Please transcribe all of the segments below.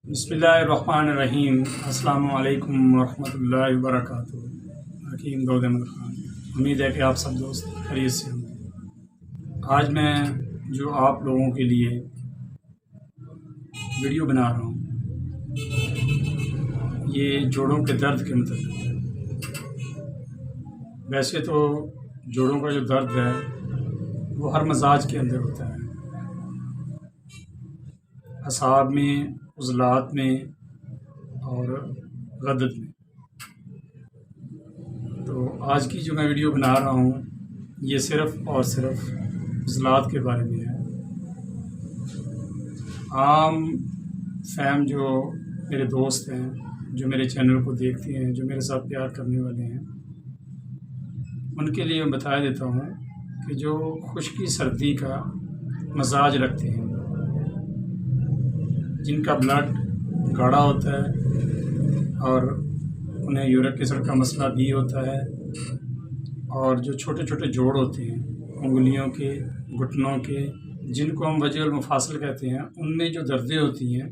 बिस्मिल्लाहिर्रहमानिर्रहीम। अस्सलाम वालेकुम वरहमतुल्लाहि वबरकातुहू। हकीम दाऊद अहमद खान। उम्मीद है कि आप सब दोस्त खैरियत से होंगे। आज मैं जो आप लोगों के लिए वीडियो बना रहा हूँ ये जोड़ों के दर्द के मतलब है। वैसे तो जोड़ों का जो दर्द है वो हर मजाज के अंदर होता है, असाब में, उज़लात में और गदद में। तो आज की जो मैं वीडियो बना रहा हूँ ये सिर्फ़ और सिर्फ उज़लात के बारे में है। आम फैम जो मेरे दोस्त हैं, जो मेरे चैनल को देखते हैं, जो मेरे साथ प्यार करने वाले हैं, उनके लिए मैं बता देता हूँ कि जो खुश्की सर्दी का मजाज रखते हैं, जिनका ब्लड गाढ़ा होता है और उन्हें यूरिक एसिड का मसला भी होता है, और जो छोटे छोटे जोड़ होते हैं उंगलियों के, घुटनों के, जिनको हम वजह मुफासल कहते हैं, उनमें जो दर्दें होती हैं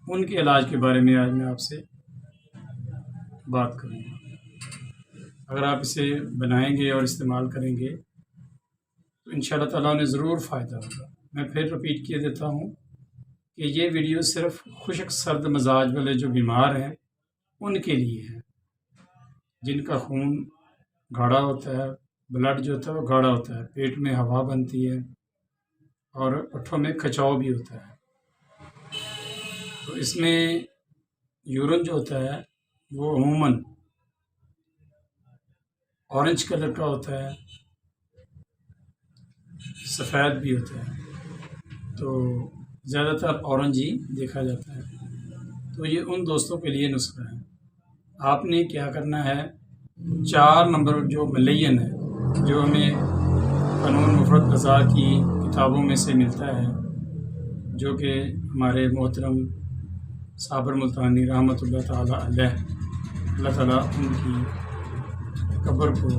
उनके इलाज के बारे में आज मैं आपसे बात करूँगा। अगर आप इसे बनाएंगे और इस्तेमाल करेंगे तो इंशाअल्लाह ताला उन्हें ज़रूर फ़ायदा होगा। मैं फिर रिपीट किए देता हूँ कि ये वीडियो सिर्फ़ खुश्क सर्द मजाज वाले जो बीमार हैं उनके लिए है, जिनका खून गाढ़ा होता है, ब्लड जो होता है वो गाढ़ा होता है, पेट में हवा बनती है और पट्ठों में खिंचाव भी होता है। तो इसमें यूरिन जो होता है वो अमूमन ऑरेंज कलर का होता है, सफ़ेद भी होता है, तो ज़्यादातर ऑरेंज ही देखा जाता है। तो ये उन दोस्तों के लिए नुस्खा है। आपने क्या करना है, 4 नंबर जो मलयन है, जो हमें क़ानून मुफ़रद ग़ज़ा की किताबों में से मिलता है, जो कि हमारे मोहतरम साबर मुल्तानी रहमतुल्लाह ताला अलैह, अल्लाह ताला उनकी कब्र को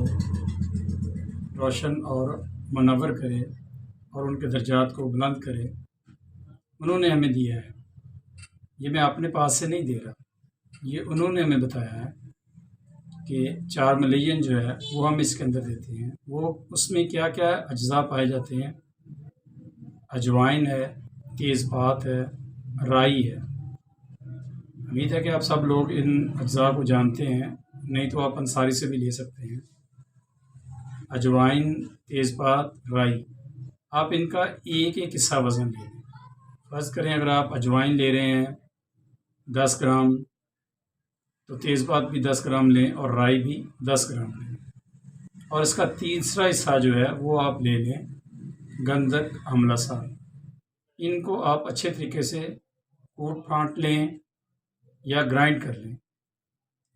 रोशन और मुनव्वर करे और उनके दर्जात को बुलंद करे, उन्होंने हमें दिया है। ये मैं अपने पास से नहीं दे रहा, ये उन्होंने हमें बताया है कि 4 मलयन जो है वो हम इसके अंदर देते हैं। वो उसमें क्या क्या अज्जा पाए जाते हैं, अजवाइन है, तेज़पात है, राई है। उम्मीद है कि आप सब लोग इन अज्जा को जानते हैं, नहीं तो आप अंसारी से भी ले सकते हैं। अजवाइन, तेज़पात, राई, आप इनका एक एक हिस्सा वज़न ले लें। फ़र्ज़ करें अगर आप अजवाइन ले रहे हैं 10 ग्राम, तो तेज़पात भी 10 ग्राम लें और राई भी 10 ग्राम लें, और इसका तीसरा हिस्सा जो है वो आप ले लें गंधक आंवला साल। इनको आप अच्छे तरीके से कूट फाँट लें या ग्राइंड कर लें,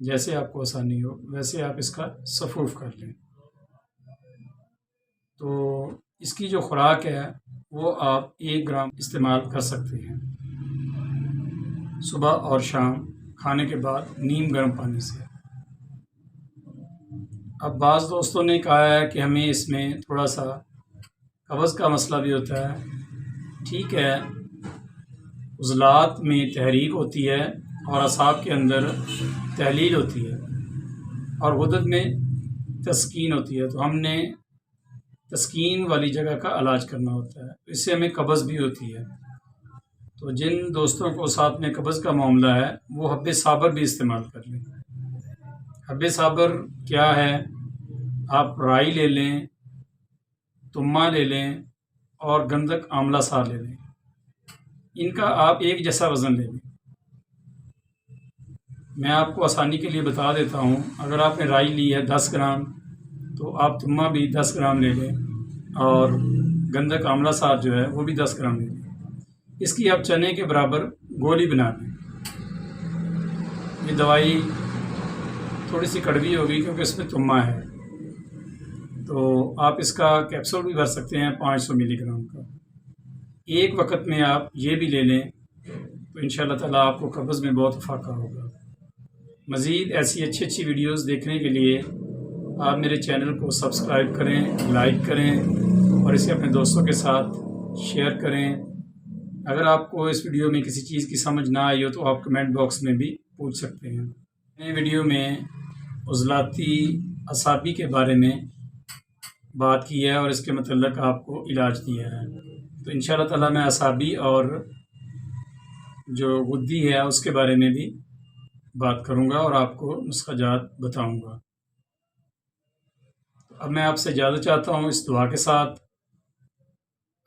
जैसे आपको आसानी हो वैसे आप इसका सफ़ूफ़ कर लें। तो इसकी जो खुराक है वो आप 1 ग्राम इस्तेमाल कर सकते हैं सुबह और शाम खाने के बाद नीम गर्म पानी से। अब बाज़ दोस्तों ने कहा है कि हमें इसमें थोड़ा सा कब्ज़ का मसला भी होता है। ठीक है, उज़लात में तहरीक होती है और असाब के अंदर तहलील होती है और गुदद में तस्कीन होती है, तो हमने तस्कीन वाली जगह का इलाज करना होता है, इससे हमें कब्ज़ भी होती है। तो जिन दोस्तों को साथ में कब्ज़ का मामला है वो हब्बे साबर भी इस्तेमाल कर लें। हब्बे साबर क्या है, आप राई ले लें, तुम्मा ले लें और गंधक आंवला सार ले लें। इनका आप एक जैसा वज़न ले लें। मैं आपको आसानी के लिए बता देता हूँ, अगर आपने राई ली है 10 ग्राम तो आप तुम्मा भी 10 ग्राम ले लें और गंधक आंवला सार जो है वो भी 10 ग्राम ले लें। इसकी आप चने के बराबर गोली बना लें। ये दवाई थोड़ी सी कड़वी होगी क्योंकि इसमें तुम्मा है, तो आप इसका कैप्सूल भी भर सकते हैं 500 मिलीग्राम का। एक वक्त में आप ये भी ले लें तो इंशाअल्लाह ताला आपको कब्ज़ में बहुत फ़ायदा होगा। मज़ीद ऐसी अच्छी वीडियोस देखने के लिए आप मेरे चैनल को सब्सक्राइब करें, लाइक करें और इसे अपने दोस्तों के साथ शेयर करें। اگر آپ کو اس ویڈیو میں کسی چیز کی سمجھ نہ آئی ہو تو آپ کمنٹ باکس میں بھی پوچھ سکتے ہیں۔ نئے ویڈیو میں عضلاتی اعصابی کے بارے میں بات کی ہے اور اس کے متعلق آپ کو علاج دیا ہے، تو انشاءاللہ تعالیٰ میں اعصابی اور جو غدی ہے اس کے بارے میں بھی بات کروں گا اور آپ کو نسخہ جات بتاؤں گا۔ اب میں آپ سے اجازت چاہتا ہوں اس دعا کے ساتھ۔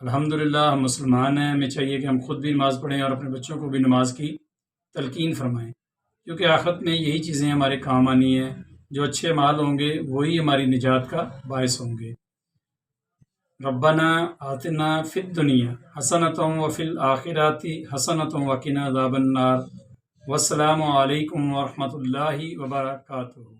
الحمدللہ ہم مسلمان ہیں، ہمیں چاہیے کہ ہم خود بھی نماز پڑھیں اور اپنے بچوں کو بھی نماز کی تلقین فرمائیں، کیونکہ آخرت میں یہی چیزیں ہمارے کام آنی ہیں۔ جو اچھے اعمال ہوں گے وہی ہماری نجات کا باعث ہوں گے۔ ربنا آتنا فی الدنیا حسنۃ وفی الآخرۃ حسنۃ وقنا عذاب النار۔ والسلام علیکم ورحمۃ اللہ وبرکاتہ۔